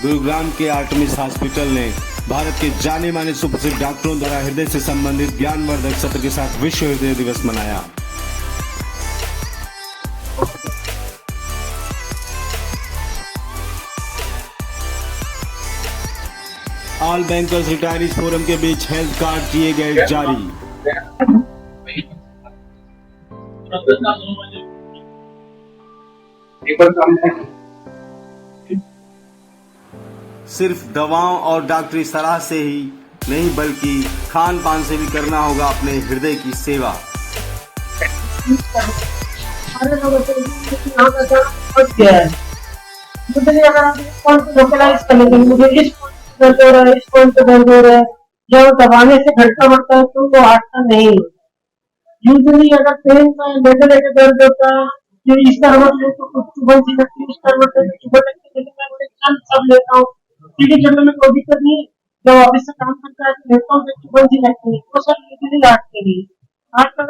गुरुग्राम के Artemis hospital ने भारत के जाने माने सुप्रसिद्ध डॉक्टरों द्वारा हृदय से संबंधित ज्ञानवर्धक सत्र के साथ विश्व हृदय दिवस मनाया। ऑल बैंकर्स रिटायरीज फोरम के बीच हेल्थ कार्ड किए गए जारी। सिर्फ दवाओं और डॉक्टरी सलाह से ही नहीं बल्कि खान पान से भी करना होगा अपने हृदय की सेवा। जब दबाने से घटता बढ़ता है तो वो हटता नहीं है। यूजुअली अगर पेन का लेटे दर्द होता है जो इस तरह से तो कुछ चुभन सी लगती है, इस तरह से चुभन लगती है, लेकिन मैं बड़े चंद सब लेता हूँ, सीढ़ी चढ़ने में कोई दिक्कत नहीं। जब ऑफिस से काम करता है तो लेता हूँ तो चुभन सी लगती है, वो सब यूजुअली हार्ट के लिए। हार्ट का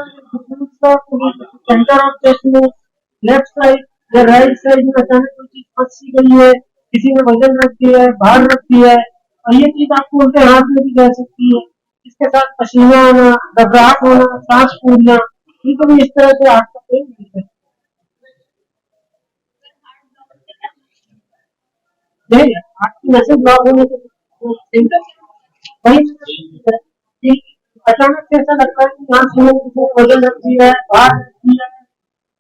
सेंटर ऑफ चेस्ट में लेफ्ट साइड या राइट साइड में अचानक कोई चीज फंस सी गई है, किसी ने वजन रख दिया है, भार रख दिया है, और ये चीज आपको उल्टे हाथ में भी जा सकती है। इसके साथ पसीना आना, घबराहट होना, सांस फूलना, ये तो भी इस तरह से हार्ट का पेन मिलता है। हार्ट की नसें ब्लॉक होने से वही अचानक से ऐसा लगता है कि सांस में किसी ने वजन रख दिया है, भार रख दिया है,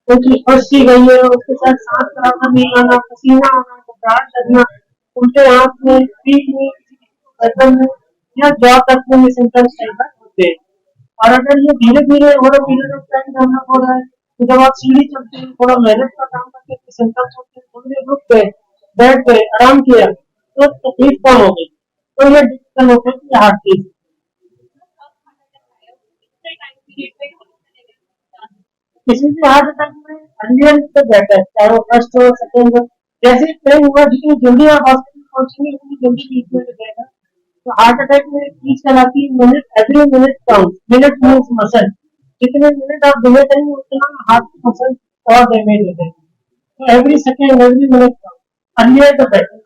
कोई चीज फंस सी गई है, उसके साथ सांस बराबर नहीं आना, पसीना आना, घबराहट लगना, उल्टे हाथ में, पीठ में, गर्दन में या जॉ तक में सिम्टम्स कई बार होते हैं। और अगर ये धीरे धीरे over a period of time करना हो रहा है तो जब आप सीढ़ी चलते हैं, थोड़ा मेहनत का काम करके सिम्टम्स होते हैं, थोड़ी देर रुक गए, बैठ गए, आराम किया तो तकलीफ कम हो गई, तो ये डिसीजन होता है कि हार्ट की किसी भी हार्ट अटैक में अर्लियर तो बेटर है, चाहे वो फर्स्ट हो सेकेंड हो। जैसे ही ट्रेन हुआ जितनी जल्दी आप हॉस्पिटल पहुंचेंगे उतनी जल्दी ट्रीटमेंट देगा। तो हार्ट अटैक में चीज चलाती है minute, every minute count, minute means muscle, जितने मिनट आप डिले करेंगे उतना हार्ट की मसल और डैमेज हो जाएगी। तो every second, every minute count, earlier तो बेटर।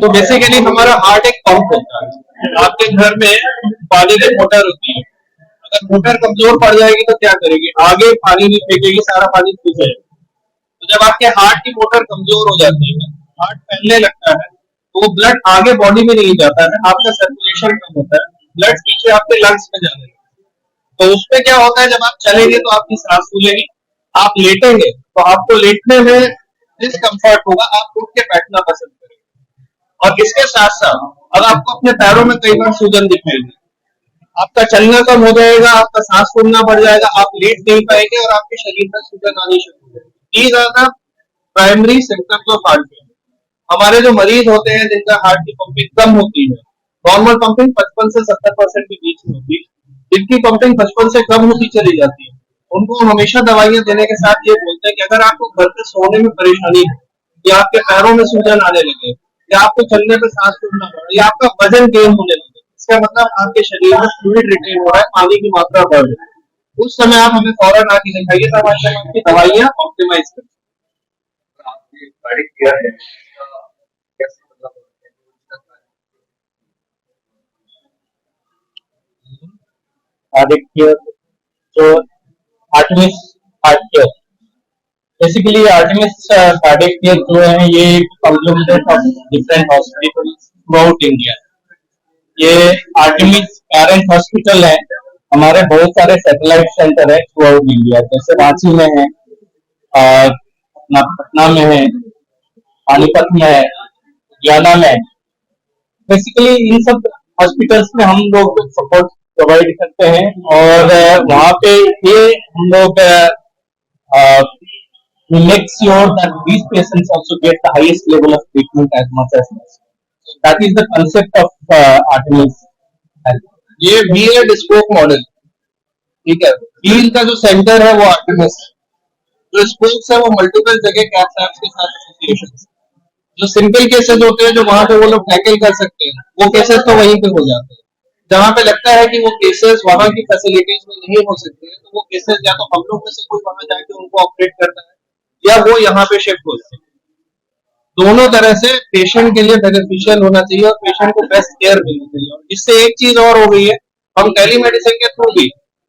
तो बेसिकली हमारा हार्ट एक पंप होता है। आपके घर में पानी की मोटर होती है, अगर मोटर कमजोर पड़ जाएगी तो क्या करेगी, आगे पानी नहीं फेंकेगी, सारा पानी सूख जाएगा। तो जब आपके हार्ट की मोटर कमजोर हो जाती है, हार्ट फैलने लगता है, तो वो ब्लड आगे बॉडी में नहीं जाता है, आपका सर्कुलेशन कम होता है, ब्लड पीछे आपके लंग्स में जाने लगता है। तो उसमें क्या होता है, जब आप चलेंगे तो आपकी सांस फूलेगी, आप लेटेंगे तो आपको लेटने में डिस्कम्फर्ट होगा, आप उठ के बैठना पसंद करेंगे। और इसके साथ साथ अब आपको अपने पैरों में कई बार सूजन दिखेगी, आपका चलना कम हो जाएगा, आपका सांस फूलना बढ़ जाएगा, आप लेट नहीं पाएंगे और आपके शरीर में सूजन आनी शुरू हो जाएगी। These are the primary symptoms of heart failure. हमारे जो मरीज होते हैं जिनका हार्ट की पंपिंग कम होती है, नॉर्मल पंपिंग 55 से 70% के बीच में होती है, जिनकी पंपिंग 55 से कम होती चली जाती है, उनको हमेशा दवाइयां देने के साथ ये बोलते हैं कि अगर आपको घर पे सोने में परेशानी है, या आपके पैरों में सूजन आने लगे, या आपको चलने पे सांस फूलना पड़े, या आपका वजन गेन होने लगे, इसका मतलब आपके शरीर में फ्लूइड रिटेन हो रहा है, पानी की मात्रा बढ़ रही है, उस समय आप हमें फौरन आके दिखाइए, तब आपकी दवाइयां ऑप्टिमाइज करें। आर्टिमिस जो Artemis heart care, basically Artemis cardiac care जो है ये conglomerate of different hospitals through out India. ये आर्टिमिस पेरेंट हॉस्पिटल है, हमारे बहुत सारे सैटेलाइट सेंटर है थ्रू आउट इंडिया, जैसे रांची में है, अपना पटना में है, पानीपत में है, लुधियाना में है। बेसिकली इन सब हॉस्पिटल्स में हम लोग सपोर्ट प्रोवाइड करते हैं और वहाँ पे ये हम लोग we make sure that these patients also get the highest level of treatment as much as possible. So that is the concept of Artemis Health. ये व्हील एंड स्पोक मॉडल, ठीक है। व्हील का जो सेंटर है वो Artemis, जो spokes है वो मल्टीपल जगह कैथ लैब्स के साथ एसोसिएशन। जो सिंपल केसेस होते हैं जो वहां पे वो लोग टैकल कर सकते हैं, वो केसेस तो वहीं पे हो जाते हैं। जहां पे लगता है कि वो केसेस वहां की फैसिलिटीज में नहीं हो सकते हैं, तो वो केसेस या तो हम लोग में से कोई वहां जाके उनको ऑपरेट करता है या वो यहाँ पे शिफ्ट हो जाते हैं। दोनों तरह से पेशेंट के लिए बेनिफिशियल होना चाहिए और पेशेंट को बेस्ट केयर मिलनी चाहिए। और इससे एक चीज और हो गई है, हम टेलीमेडिसिन के थ्रू भी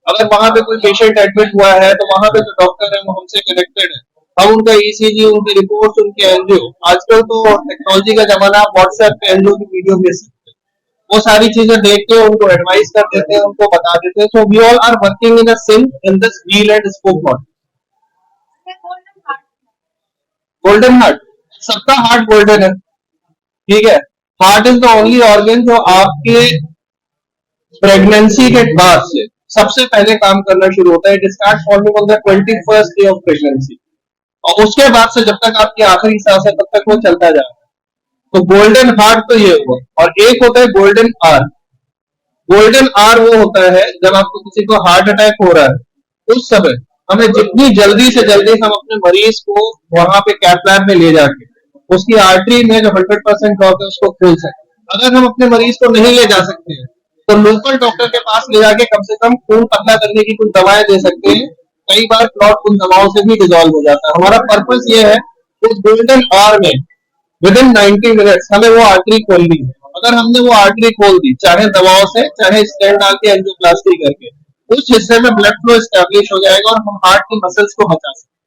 अगर वहां पे कोई पेशेंट एडमिट हुआ है तो वहां पे जो डॉक्टर है वो हमसे कनेक्टेड है, हम उनका ईसीजी, उनकी रिपोर्ट्स, उनके एनजीओ, आजकल तो टेक्नोलॉजी का जमाना, व्हाट्सएप पे एनजीओ की वीडियो भेज सकते हैं, वो सारी चीजें देख के उनको एडवाइस कर देते हैं, उनको बता देते हैं। So we all are working in a sync in this wheel and spoke model. Golden heart, सबका हार्ट गोल्डन है, ठीक है। Heart is the only organ जो आपके प्रेगनेंसी के बाद से सबसे पहले काम करना शुरू होता है। It start forming on the 21st day of pregnancy, और उसके बाद से जब तक आपकी आखिरी सांस है तब तक वो चलता जा रहा है। तो गोल्डन हार्ट तो ये हुआ, और एक होता है गोल्डन आर। गोल्डन आर वो होता है जब आपको किसी को हार्ट अटैक हो रहा है, उस समय हमें जितनी जल्दी से जल्दी हम अपने मरीज को वहां पे कैथ लैब में ले जाके उसकी आर्टरी में जो 100% ब्लॉक है उसको खोल सकते। अगर हम अपने मरीज को नहीं ले जा सकते हैं तो लोकल डॉक्टर के पास ले जाके कम से कम खून पतला करने की कुछ दवाएं दे सकते हैं। कई बार क्लॉट उन दवाओं से भी डिजॉल्व हो जाता है। हमारा पर्पस ये है उस गोल्डन आवर में विद इन 90 मिनट्स हमें वो आर्टरी खोलनी है। अगर हमने वो आर्टरी खोल दी, चाहे दवाओं से चाहे स्टेंट डाल के एंजियोप्लास्टी करके, उस हिस्से में ब्लड फ्लो एस्टैब्लिश हो जाएगा और हम हार्ट की मसल्स को बचा सकते हैं।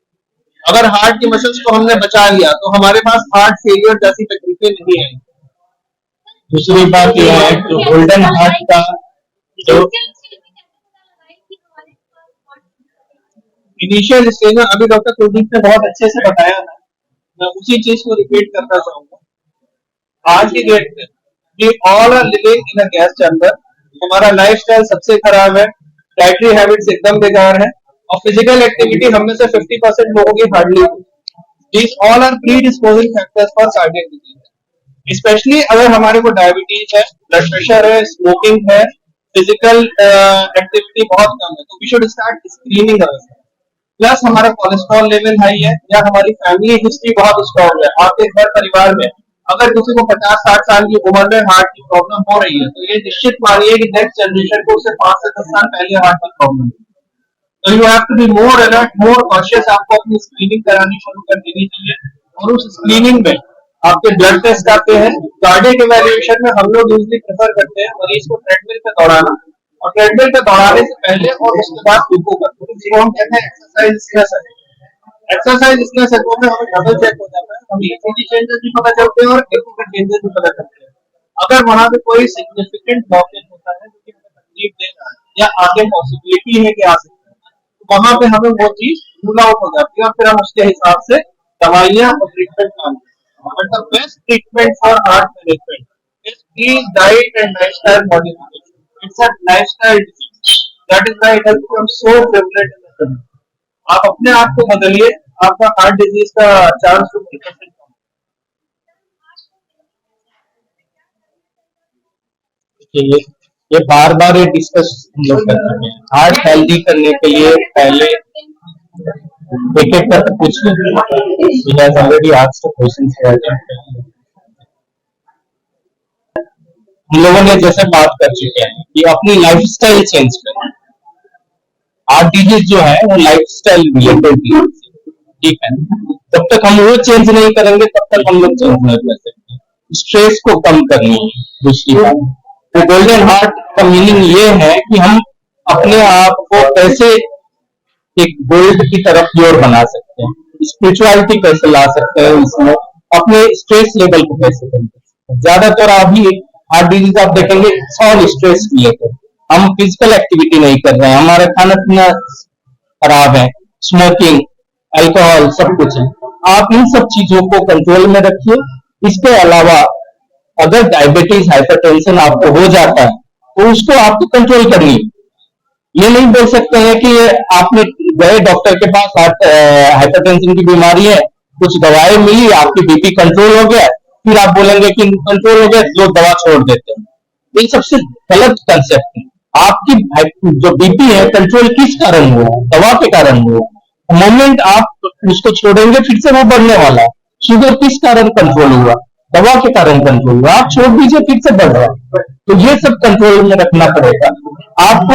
अगर हार्ट की मसल्स को हमने बचा लिया तो हमारे पास हार्ट फेलियर जैसी तकलीफें नहीं आएंगी। दूसरी बात यह है कि गोल्डन हार्ट का जो इनिशियल स्टेज में अभी डॉक्टर कुलदीप ने बहुत अच्छे से बताया था, मैं उसी चीज को रिपीट करना चाहूंगा। आज की डेट में we all are living in a gas chamber. हमारा लाइफस्टाइल सबसे खराब है, डाइटरी हैबिट्स एकदम बेकार है, और फिजिकल एक्टिविटी हम में से 50% लोगों की hardly. These all are predisposing factors for cardiac disease. Specially अगर हमारे को डायबिटीज है, ब्लड प्रेशर है, स्मोकिंग है, फिजिकल एक्टिविटी बहुत कम है, तो we should start screening. Plus हमारा कोलेस्ट्रॉल लेवल हाई है या हमारी फैमिली हिस्ट्री बहुत स्ट्रॉन्ग है। आपके घर परिवार में अगर किसी को 50-60 साल की उम्र में हार्ट की प्रॉब्लम हो रही है तो ये निश्चित मानिए कि नेक्स्ट जनरेशन को उससे 5 से 10 साल पहले हार्ट की प्रॉब्लम है। तो you have to be more alert, more cautious. आपको अपनी स्क्रीनिंग करानी शुरू कर देनी चाहिए, और उस स्क्रीनिंग में आपके ब्लड टेस्ट आते हैं। कार्डियक इवैल्यूएशन में हम लोग यूजली प्रेफर करते हैं मरीज को ट्रेडमिल पे दौड़ाना, और ट्रेडमिल पे दौड़ाने से पहले और उसके बाद ईको करते हैं, जिसको हम कहते हैं एक्सरसाइज स्ट्रेस। एक्सरसाइज स्ट्रेस एको में हमें डबल चेक हो जाता है, हमें ईसीजी चेंजेस भी पता चलते हैं और एको के चेंजेस भी पता चलते हैं। अगर वहां पे कोई सिग्निफिकेंट ब्लॉकेज होता है जो कि हमें तकलीफ दे रहा है या आगे पॉसिबिलिटी है कि आ सकता है, तो वहां पे हमें वो चीज रूल आउट हो जाती है, और फिर हम उसके हिसाब से दवाइयां और ट्रीटमेंट काम करते हैं। But the best treatment for heart management is please diet and lifestyle modification. It's a lifestyle disease. That is why it has become so prevalent in the country. आप अपने आप को बदलिए, आपका हार्ट डिजीज का चांस तो 50% कम। ये बार बार ये डिस्कस हम लोग कर रहे हैं। हार्ट हेल्दी करने के लिए पहले एक एक करके पूछ लीजिए। ऑलरेडी आस्क्ड क्वेश्चंस है। हम लोगों ने जैसे बात कर चुके हैं कि अपनी लाइफस्टाइल चेंज करें। हार्ट डिजीज जो है वो लाइफस्टाइल रिलेटेड, ठीक है। जब तक हम वो चेंज नहीं करेंगे तब तक हम लोग चेंज नहीं कर सकते। स्ट्रेस को कम करनी है दूसरी बात। तो गोल्डन हार्ट का मीनिंग ये है कि हम अपने आप को कैसे एक गोल्ड की तरफ योर बना सकते हैं, स्पिरिचुअलिटी कैसे ला सकते हैं, इसमें अपने स्ट्रेस लेवल को कैसे कम कर सकते हैं। ज्यादातर अभी हार्ट डिजीज आप देखेंगे ऑल स्ट्रेस रिलेटेड। हम फिजिकल एक्टिविटी नहीं कर रहे हैं, हमारा खाना पीना खराब है, स्मोकिंग, अल्कोहल सब कुछ है। आप इन सब चीजों को कंट्रोल में रखिए। इसके अलावा अगर डायबिटीज, हाइपरटेंशन आपको हो जाता है तो उसको आपको कंट्रोल करनी है। ये नहीं बोल सकते हैं कि आपने गए डॉक्टर के पास, हाइपरटेंशन की बीमारी है, कुछ दवाएं मिली, आपकी बीपी कंट्रोल हो गया, फिर आप बोलेंगे कि कंट्रोल हो गया, जो दवा छोड़ देते हैं। ये सबसे गलत कंसेप्ट है। आपकी जो बीपी है कंट्रोल किस कारण हुआ? दवा के कारण हुआ। मोमेंट आप उसको छोड़ेंगे फिर से वो बढ़ने वाला है। शुगर किस कारण कंट्रोल हुआ? दवा के कारण कंट्रोल हुआ। आप छोड़ दीजिए फिर से बढ़ रहा है। तो ये सब कंट्रोल में रखना पड़ेगा आपको।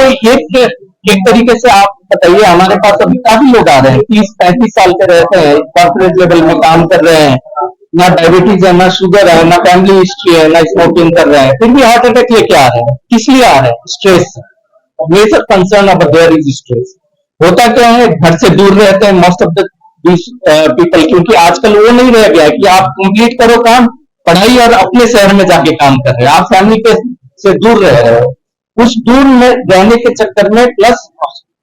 एक तरीके से आप बताइए, हमारे पास अभी काफी लोग आ रहे हैं, 30-35 साल के रहते हैं, कॉर्पोरेट लेवल में काम कर रहे हैं, ना डायबिटीज है, ना शुगर है, ना फैमिली हिस्ट्री है, ना स्मोकिंग कर रहे हैं, फिर भी हार्ट अटैक लेके आ रहे हैं। किस लिए आ रहे हैं? Stress. Major concern of there is stress. होता क्या है, घर से दूर रहते हैं मोस्ट ऑफ द पीपल, क्योंकि आजकल वो नहीं रह गया है कि आप कंप्लीट करो काम, पढ़ाई और अपने शहर में जाके काम कर रहे हैं, आप फैमिली के से दूर रह रहे हो। उस दूर में रहने के चक्कर में प्लस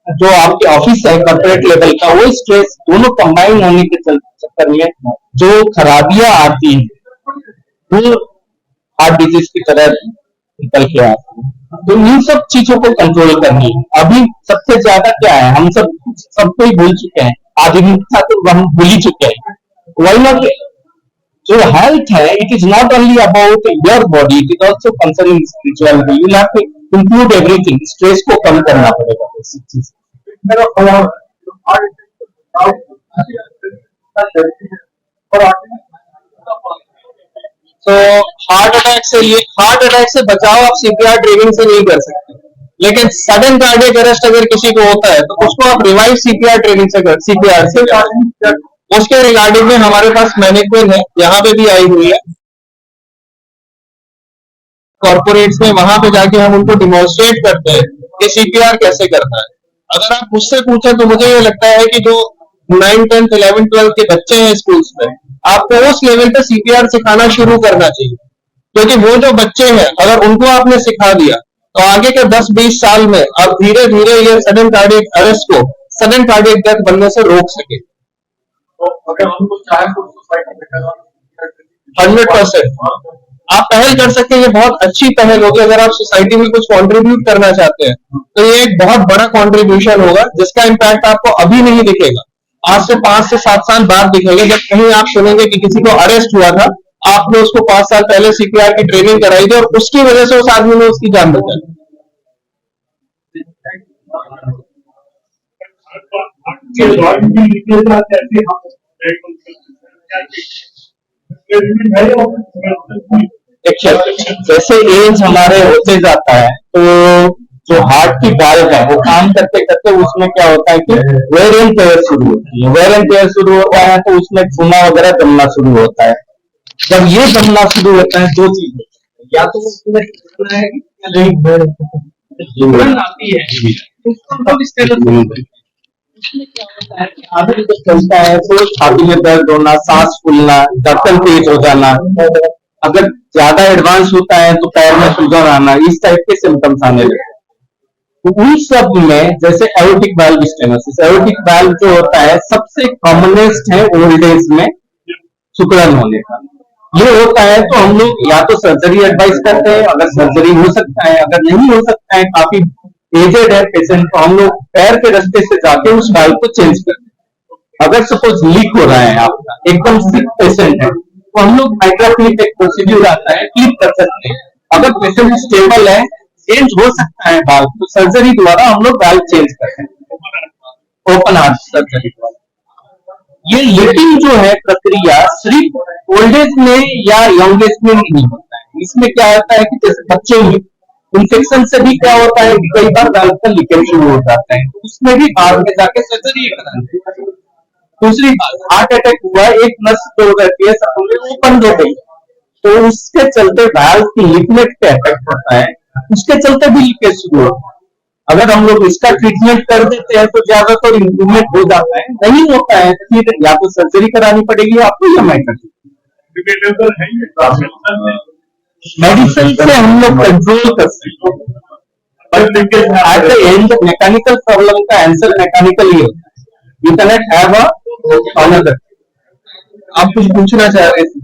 जो आपके ऑफिस है कॉर्पोरेट लेवल का, वो स्ट्रेस दोनों कंबाइन होने के चक्कर में जो खराबियां आती हैं वो हार्ट डिजीज की तरह निकल के आती है। तो इन सब चीजों को कंट्रोल करनी है। अभी सबसे ज्यादा क्या है, हम सबको ही भूल चुके हैं, आधुनिकता तो हम भूल ही चुके हैं। Why not? जो हेल्थ है, it is not only about your body, it is also concerning spirituality. You have to include everything. Stress को कम करना पड़ेगा बेसिक चीज। तो हार्ट अटैक से बचाव आप सीपीआर ट्रेनिंग से नहीं कर सकते, लेकिन सडन कार्डियक अरेस्ट अगर किसी को होता है तो उसको आप रिवाइव सीपीआर ट्रेनिंग से कर, सीपीआर से। उसके रिगार्डिंग में हमारे पास मैनिक्विन है, यहाँ पे भी आई हुई है कॉर्पोरेट्स में, वहां पे जाके हम उनको डिमोन्स्ट्रेट करते हैं कि सीपीआर कैसे करना है। अगर आप मुझसे पूछे तो मुझे ये लगता है कि जो 9, 10, 11, 12 के बच्चे हैं स्कूल्स में, आपको उस लेवल पे सीपीआर सिखाना शुरू करना चाहिए, क्योंकि वो जो बच्चे हैं अगर उनको आपने सिखा दिया तो आगे के 10-20 साल में आप धीरे धीरे ये सडन कार्डियक अरेस्ट को सडन कार्डियक डेथ बनने से रोक सके। 100% आप पहल कर सकते हैं, ये बहुत अच्छी पहल होगी। अगर आप सोसाइटी में कुछ कंट्रीब्यूट करना चाहते हैं तो ये एक बहुत बड़ा कंट्रीब्यूशन होगा, जिसका इम्पैक्ट आपको अभी नहीं दिखेगा, आज से 5 से 7 साल बाद दिखेगा। जब कहीं आप सुनेंगे कि किसी को अरेस्ट हुआ था, आपने उसको 5 साल पहले सीपीआर की ट्रेनिंग कराई थी और उसकी वजह से उस आदमी ने उसकी जान बचाई। जैसे एज हमारे होते जाता है तो जो हार्ट की वाल्व है वो काम करते करते उसमें क्या होता है कि वेयर एंड टेयर शुरू होती है। वेयर एंड टेयर शुरू होता है तो उसमें खूना वगैरह जमना शुरू होता है। जब ये जमना शुरू होता है, दो चीज होती है, या तो उसमें आती है, उसमें क्या होता है कि आदमी जब चलता है तो छाती में दर्द होना, सांस फूलना, धड़कन तेज हो जाना, अगर ज्यादा एडवांस होता है तो पैर में सूजन आना, इस टाइप के सिम्टम्स आने लगते हैं। तो उन सब में जैसे aortic valve stenosis, aortic valve जो होता है सबसे कॉमनेस्ट है ओल्ड एज में सिकुड़न होने का। ये होता है तो हम लोग या तो सर्जरी एडवाइस करते हैं, अगर सर्जरी हो सकता है, अगर नहीं हो सकता है, काफी एजेड है पेशेंट, तो हम लोग पैर के रास्ते से जाके उस वाल्व को चेंज करते हैं। अगर सपोज लीक हो रहा है आपका, एकदम सिक पेशेंट है, तो हम लोग माइक्रोक्लिप एक प्रोसीड्यूर आता है, क्लिप कर सकते हैं। अगर पेशेंट स्टेबल है, चेंज हो सकता है वाल्व, तो सर्जरी द्वारा हम लोग वाल्व चेंज करते हैं, ओपन हार्ट सर्जरी द्वारा। ये लिपिंग जो है प्रक्रिया सिर्फ ओल्ड एज में या यंग एज में नहीं होता है। इसमें क्या होता है कि जैसे बच्चों में इन्फेक्शन से भी क्या होता है कि कई बार वाल्व का लीकेज शुरू हो जाता है, तो उसमें भी बाद में जाके सर्जरी कराते हैं। दूसरी बात, हार्ट अटैक हुआ, एक नस जो रहती है सपोज वो बंद हो गई, तो उसके चलते वाल्व की लिपनेट पे इफेक्ट होता है, उसके चलते भी लीकेज शुरू होता है। अगर हम लोग इसका ट्रीटमेंट कर देते हैं तो ज्यादातर इम्प्रूवमेंट हो जाता है, नहीं होता है तो फिर या तो सर्जरी करानी पड़ेगी आपको या मेडिसिन से हम लोग कंट्रोल कर सकते हैं। But at the end mechanical problem का आंसर मैकेनिकल ही होता है। You cannot have another. आप कुछ पूछना चाह रहे थे?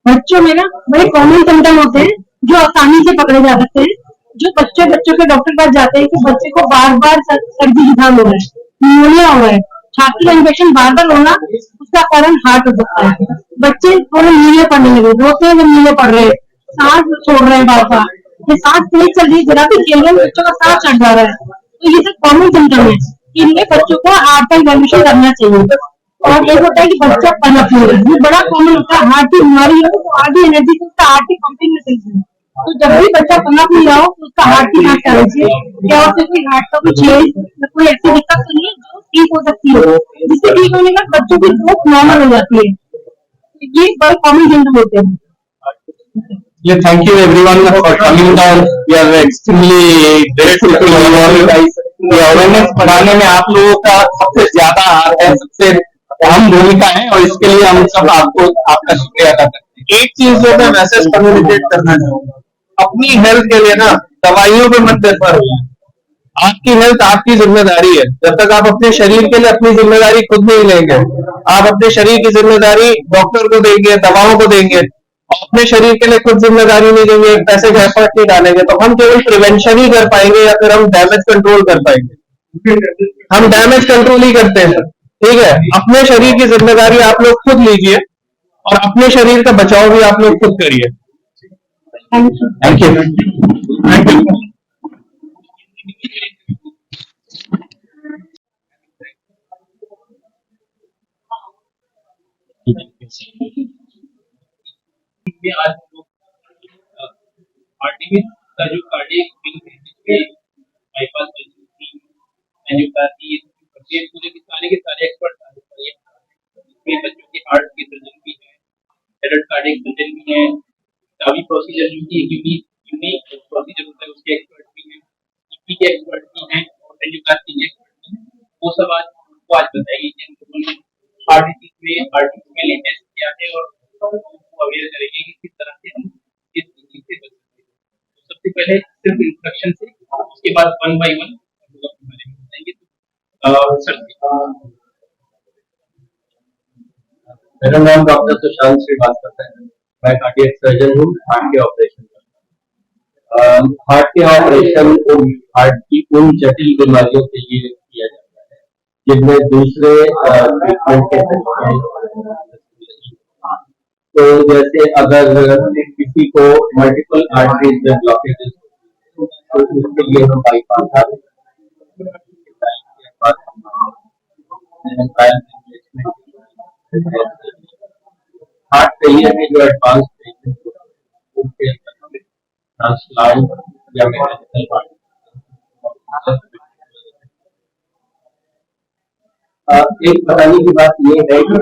बच्चों में ना बड़े कॉमन सिम्टम होते हैं जो आसानी से पकड़े जा सकते हैं, जो बच्चों के डॉक्टर पास जाते हैं कि बच्चे को बार बार सर्दी जुकाम हो रहा है, निमोनिया हो रहा है, छाती का इन्फेक्शन बार बार होना, उसका कारण हार्ट हो सकता है। बच्चे थोड़े नीले पड़ने लगे, रोते हैं जब नीले पड़ रहे हैं, सांस छोड़ रहे हैं बार बार, ये सांस तेज चल रही है, जरा भी खेल रहे हैं बच्चों का सांस चढ़ जा रहा है, तो ये सब कॉमन सिम्टम है। इनमें बच्चों को हार्ट का इवैल्यूएशन करना चाहिए। और एक होता है कि बच्चा पनप नहीं रहा, ये बड़ा कॉमन होता है। हार्ट की बीमारी हो तो आधी एनर्जी तो उसका हार्ट की पंपिंग में चलती है, तो जब भी बच्चा पनप नहीं रहा हो तो उसका हार्ट की जांच करानी चाहिए। क्या होता है कि हार्ट का कुछ कोई ऐसी दिक्कत तो नहीं है जो ठीक हो सकती है, जिससे ठीक होने का बच्चों की ग्रोथ नॉर्मल हो जाती है। ये बड़े कॉमन सिम्टम होते हैं। Yeah, thank you everyone for coming down. We are extremely grateful to you all. ये अवेयरनेस बढ़ाने में आप लोगों का सबसे ज्यादा हाथ है, सबसे अहम भूमिका है, और इसके लिए हम सब आपका शुक्रिया अदा करते हैं। एक चीज जो मैं मैसेज कम्युनिकेट करना चाहूंगा, अपनी हेल्थ के लिए ना दवाइयों पे मत निर्भर हो। आपकी हेल्थ आपकी जिम्मेदारी है। जब तक आप अपने शरीर के लिए अपनी जिम्मेदारी खुद नहीं लेंगे, आप अपने शरीर की जिम्मेदारी डॉक्टर को देंगे, दवाओं को देंगे, अपने शरीर के लिए खुद जिम्मेदारी नहीं देंगे, पैसे का एफर्ट नहीं डालेंगे, तो हम केवल प्रिवेंशन ही कर पाएंगे या फिर हम डैमेज कंट्रोल कर पाएंगे। हम डैमेज कंट्रोल ही करते हैं, ठीक है। अपने शरीर की जिम्मेदारी आप लोग खुद लीजिए और अपने शरीर का बचाव भी आप लोग खुद करिए। Thank you. Thank you. आज हम लोग आर्टिमिस का जो कार्डियक विंग है, जिसमें बाईपास सर्जरी, एंजियोप्लास्टी, पूरे के सारे एक्सपर्ट आ रहे हैं। इसमें बच्चों के हार्ट की सर्जरी भी है, एडल्ट कार्डियक सर्जरी भी है, सभी प्रोसीजर जो कि यूनिक प्रोसीजर होता है उसके एक्सपर्ट भी हैं, ईपी के एक्सपर्ट भी हैं और एंजियोप्लास्टी के एक्सपर्ट भी हैं। वो सब आज आपको आज बताएंगे कि हम लोगों ने आर्टिमिस में लेटेस्ट क्या है और अवेयर करेंगे कि किस तरह से हम इस चीज से बच सकते हैं। तो सबसे पहले सिर्फ इंट्रोडक्शन से, उसके बाद वन बाय वन हम लोग अपने बारे में बताएंगे। सर, मेरा नाम डॉक्टर सुशांत श्रीवास्तव है। मैं कार्डियक सर्जन हूँ, हार्ट के ऑपरेशन करता हूँ। हार्ट के ऑपरेशन हार्ट की उन जटिल बीमारियों के लिए किया जाता है जिनमें दूसरे ट्रीटमेंट के तरीके, तो जैसे अगर किसी को मल्टीपल आर्टरीज में ब्लॉकेज तो उसके लिए हम बाईपास हार्ट फेलियर के जो एडवांस पेशेंट उनके अंदर ट्रांसप्लांट या मैकेनिकल हार्ट। एक बताने की बात ये है कि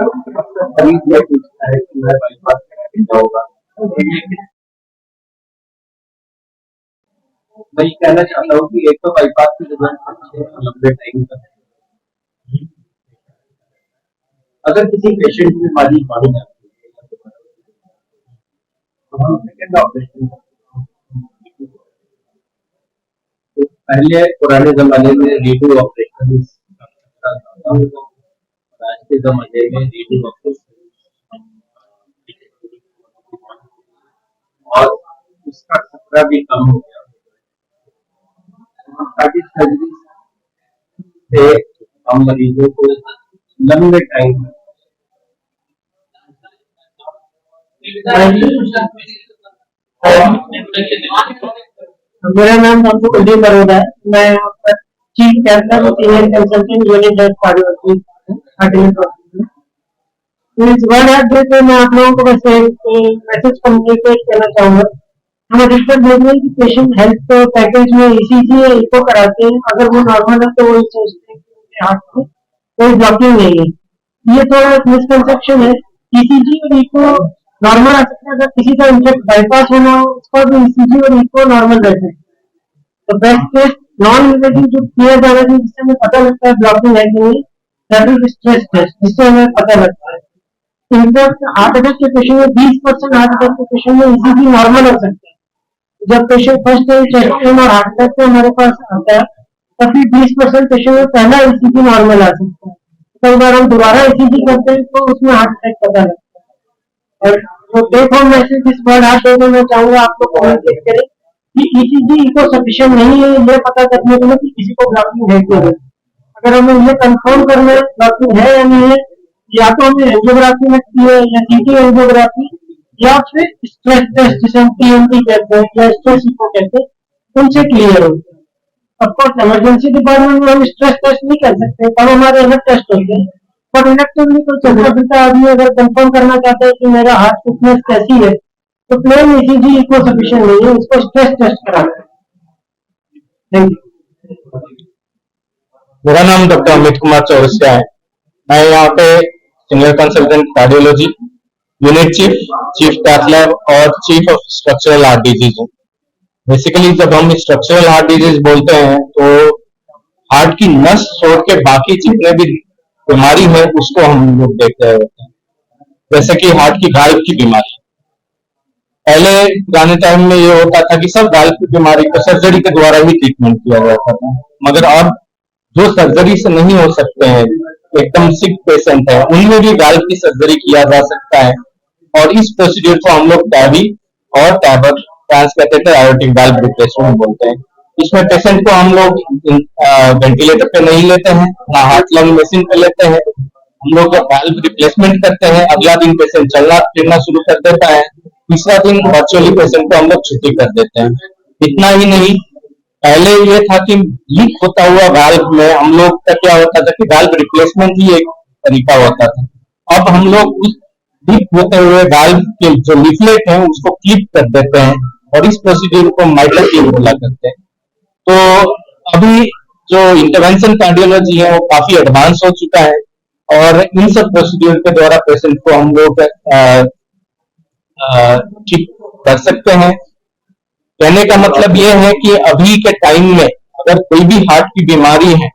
मरीज यह पूछता है कि मैं बाईपास जाऊंगा, मैं ये कहना चाहता हूँ कि एक तो बाईपास की जरूरत लंबे टाइम तक, अगर किसी पेशेंट की बीमारी बढ़ जाती है तो हम सेकेंड ऑपरेशन, तो पहले पुराने जमाने में रेडियो ऑपरेशन, आज के जमाने में रेडियो ऑपरेशन और उसका खतरा भी कम हो गया। कार्डियक सर्जरी से हम मरीजों को लंबे टाइम मेरा नाम डॉक्टर कुलदीप बरोड़ा है। मैं chief cancer senior consultant unit head cardiology इस वर्ड एड्रेस में मैं आप लोगों को बस एक मैसेज कम्युनिकेट करना चाहूंगा। हम अधिकतर देखते हैं कि पेशेंट हेल्थ पैकेज में ईसीजी या इको कराते हैं, अगर वो नॉर्मल है तो वो सोचते हैं कि उनके हार्ट में कोई ब्लॉकिंग नहीं है। ये थोड़ा मिसकंसेप्शन है। ईसीजी और इको नॉर्मल आ सकता है, अगर किसी का इनफेक्ट बाईपास होना हो उसका भी ईसीजी और इको नॉर्मल रहते हैं। तो बेस्ट केस नॉन इन्वेजिव जो किया जा रहा है जिससे हमें पता लगता है ब्लॉकिंग है कि नहीं, दैट इज स्ट्रेस टेस्ट, जिससे हमें पता लगता है। इनफैक्ट हार्ट अटैक के पेशेंट में 20% हार्ट अटैक के पेशेंट में ईसीजी नॉर्मल हो सकता है। जब patient first time chest pain और हार्ट अटैक से हमारे पास आता है तब भी 20% पेशेंट में पहला ईसीजी नॉर्मल आ सकता है। कई बार हम दोबारा ईसीजी करते हैं तो उसमें हार्ट अटैक पता लगता है। और तो टेक होम मैसेज इस वर्ड हार्ट में मैं चाहूंगा आपको कम्युनिकेट करें कि ईसीजी इको सफिशिएंट नहीं है ये पता करने के लिए कि किसी को ब्लॉकिंग है कि नहीं। अगर हमें ये कंफर्म करना है ब्लॉकिंग है या नहीं है, या तो हमें एंजियोग्राफी में चाहिए या सीटी एंजियोग्राफी या फिर स्ट्रेस टेस्ट जिसे हम टीएमटी कहते हैं या स्ट्रेस इको कहते हैं, उनसे क्लियर हो। ऑफकोर्स इमरजेंसी डिपार्टमेंट में हम स्ट्रेस टेस्ट नहीं कर सकते, तब हमारे अलग टेस्ट होते हैं। बट इलेक्टिवली कोई चलता फिरता आदमी अगर कंफर्म करना चाहता है कि मेरा हार्ट फिटनेस कैसी है, तो प्लेन ईसीजी इको सफिशिएंट नहीं है, उसको स्ट्रेस टेस्ट कराना है। Thank you. मेरा नाम डॉक्टर अमित कुमार चौरसिया है। मैं यहाँ पे senior consultant cardiology, unit chief, chief path lab और chief of structural heart disease हूँ। बेसिकली जब हम स्ट्रक्चरल हार्ट डिजीज बोलते हैं तो हार्ट की नस छोड़ के बाकी जितने भी बीमारी है उसको हम लोग देख रहे होते हैं, जैसे कि हार्ट की वाल्व की बीमारी। पहले पुराने टाइम में ये होता था कि सब वाल्व की बीमारी को सर्जरी के द्वारा ही ट्रीटमेंट किया जाता था, मगर अब जो सर्जरी से नहीं हो सकते हैं, एकदम सिक पेशेंट है, उनमें भी वाल्व की सर्जरी किया जा सकता है। और इस प्रोसीड्यूर को हम लोग टैबी और Taber transcatheter aortic valve replacement बोलते हैं। इसमें पेशेंट को हम लोग वेंटिलेटर पे नहीं लेते हैं, ना हार्ट लंग मशीन पे लेते हैं। हम लोग जब वाल्व रिप्लेसमेंट करते हैं, अगला दिन पेशेंट चलना फिरना शुरू कर देता है, तीसरा दिन वर्चुअली पेशेंट को हम लोग छुट्टी कर देते हैं। इतना ही नहीं, पहले ये था कि लीक होता हुआ वाल्व में हम लोग का क्या होता था कि वाल्व रिप्लेसमेंट ही एक तरीका होता था। अब हम लोग उस लीक होते हुए वाल्व के जो लीफलेट है उसको क्लिप कर देते हैं और इस प्रोसीड्यूर को माइटर क्लिप बोला करते हैं। तो अभी जो इंटरवेंशन कार्डियोलॉजी है वो काफी एडवांस हो चुका है और इन सब प्रोसीड्यूर के द्वारा पेशेंट को हम लोग ठीक कर सकते हैं। कहने का मतलब ये है कि अभी के टाइम में अगर कोई भी हार्ट की बीमारी है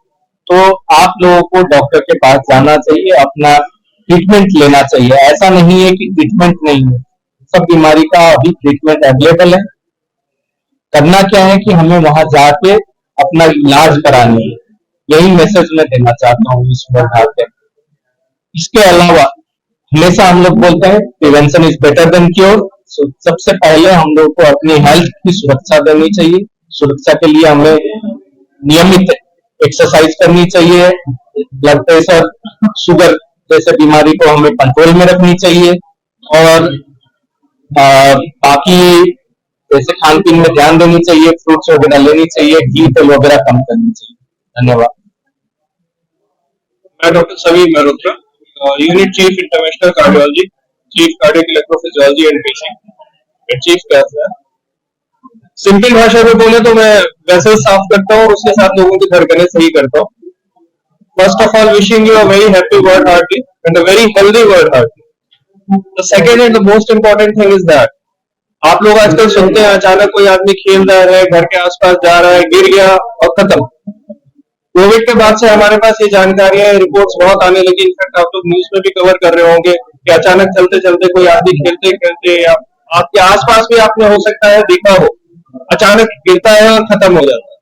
तो आप लोगों को डॉक्टर के पास जाना चाहिए, अपना ट्रीटमेंट लेना चाहिए। ऐसा नहीं है कि ट्रीटमेंट नहीं है, सब बीमारी का अभी ट्रीटमेंट अवेलेबल है। करना क्या है कि हमें वहां जाके अपना इलाज करानी है, यही मैसेज मैं देना चाहता हूँ इस वर्ड हार्ट पे। इसके अलावा हमेशा हम लोग बोलते हैं prevention is better than cure. सबसे पहले हम लोग को अपनी हेल्थ की सुरक्षा देनी चाहिए। सुरक्षा के लिए हमें नियमित एक्सरसाइज करनी चाहिए, ब्लड प्रेशर, शुगर जैसे बीमारी को हमें कंट्रोल में रखनी चाहिए और बाकी जैसे खान पीन में ध्यान देनी चाहिए, फ्रूट्स वगैरह लेनी चाहिए, घी तेल वगैरह कम करनी चाहिए। धन्यवाद। मैं doctor Sameer Malhotra, unit chief interventional cardiology, chief cardiac electrophysiology and pacing, chief path lab. Simple भाषा में बोले तो मैं वैसे साफ करता हूँ और उसके साथ लोगों की धड़कनें सही करता हूँ। First of all wishing you a very happy world heart day and a very healthy world heart day. The second and the most important thing is that आप लोग आजकल सुनते हैं अचानक कोई आदमी खेल रहा है, घर के आसपास जा रहा है, गिर गया और खत्म। कोविड के बाद से हमारे पास ये जानकारियां, रिपोर्ट्स बहुत आने लगी। इनफैक्ट आप लोग न्यूज में भी कवर कर रहे होंगे कि अचानक चलते चलते कोई आदमी खेलते खेलते या आपके आसपास भी आपने हो सकता है देखा हो, अचानक गिरता है और खत्म हो जाता है।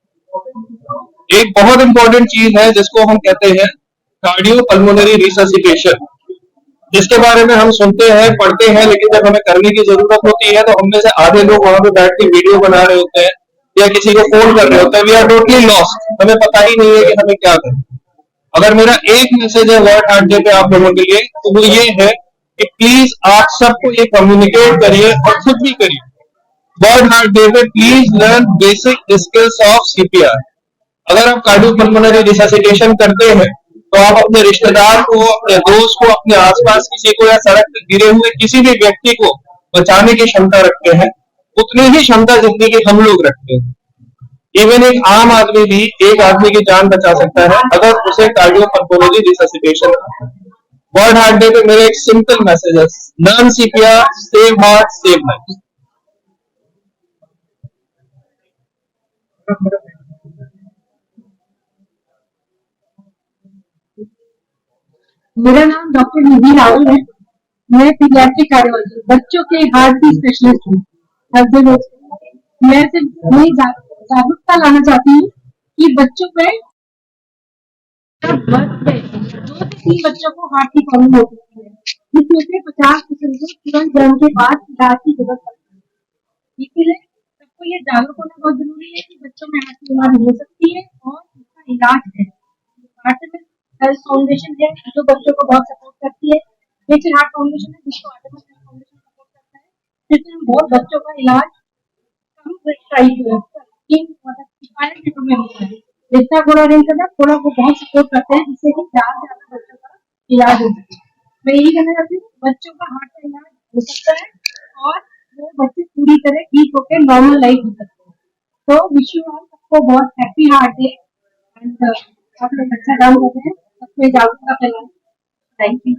एक बहुत इंपॉर्टेंट चीज है जिसको हम कहते हैं कार्डियो पल्मोनरी रिससिटेशन, जिसके बारे में हम सुनते हैं, पढ़ते हैं, लेकिन जब हमें करने की जरूरत होती है तो हम में से आधे लोग वहां पे बैठ के वीडियो बना रहे होते हैं या किसी को फोन कर रहे होते हैं। वी आर टोटली लॉस्ट, हमें पता ही नहीं है कि हमें क्या करना। अगर मेरा एक मैसेज है वर्ल्ड हार्ट डे पे आप लोगों के लिए तो वो ये है कि प्लीज आप सबको ये कम्युनिकेट करिए और खुद भी करिए। वर्ल्ड हार्ट डे पे please learn basic skills of CPR. अगर आप कार्डियोपल्मोनरी रिससिटेशन करते हैं तो आप अपने रिश्तेदार को, अपने दोस्त को, अपने आसपास किसी को या सड़क पर गिरे हुए किसी भी व्यक्ति को बचाने की क्षमता रखते हैं, उतनी ही क्षमता जिंदगी के हम लोग रखते हैं। इवन एक आम आदमी भी एक आदमी की जान बचा सकता है अगर उसे cardiopulmonary resuscitation. World heart day पे मेरा एक सिंपल मैसेज है, learn CPR, save heart, save life. मेरा नाम डॉक्टर निधि राहुल है। मैं पीडियाट्रिक कार्डियोलॉजी, बच्चों के हार्ट की स्पेशलिस्ट हूँ। मैं सिर्फ यही जागरूकता लाना चाहती हूँ कि बच्चों पे बर्थ पे 2 से 3 बच्चों को हार्ट की प्रॉब्लम हो सकती है, जिसमें से 50% को तुरंत जन्म के बाद इलाज की जरूरत पड़ती है। इसलिए सबको को ये जागरूक होना बहुत जरूरी है कि बच्चों में हार्ट की बीमारी हो सकती है और इसका इलाज है। आर्टिमिस हेल्थ फाउंडेशन है जो बच्चों को बहुत सपोर्ट करती है। नेचर हार्ट फाउंडेशन है जिसको आर्टिमिस हेल्थ फाउंडेशन सपोर्ट करता है, जिसमें हम बहुत बच्चों का इलाज कम प्राइस मतलब किफायती में होता है। जितना थोड़ा रेंज है थोड़ा वो बहुत सपोर्ट करते हैं जिससे कि ज्यादा से ज्यादा बच्चों का इलाज हो सके। मैं यही कहना चाहती हूँ बच्चों का हार्ट का इलाज हो सकता है और वो बच्चे पूरी तरह ठीक होकर नॉर्मल लाइफ जी सकते हैं। तो विश यू ऑल सबको बहुत हैप्पी हार्ट डे एंड आप लोग अच्छा काम कर रहे हैं, सबको जागरूकता फैलाएं। Thank you.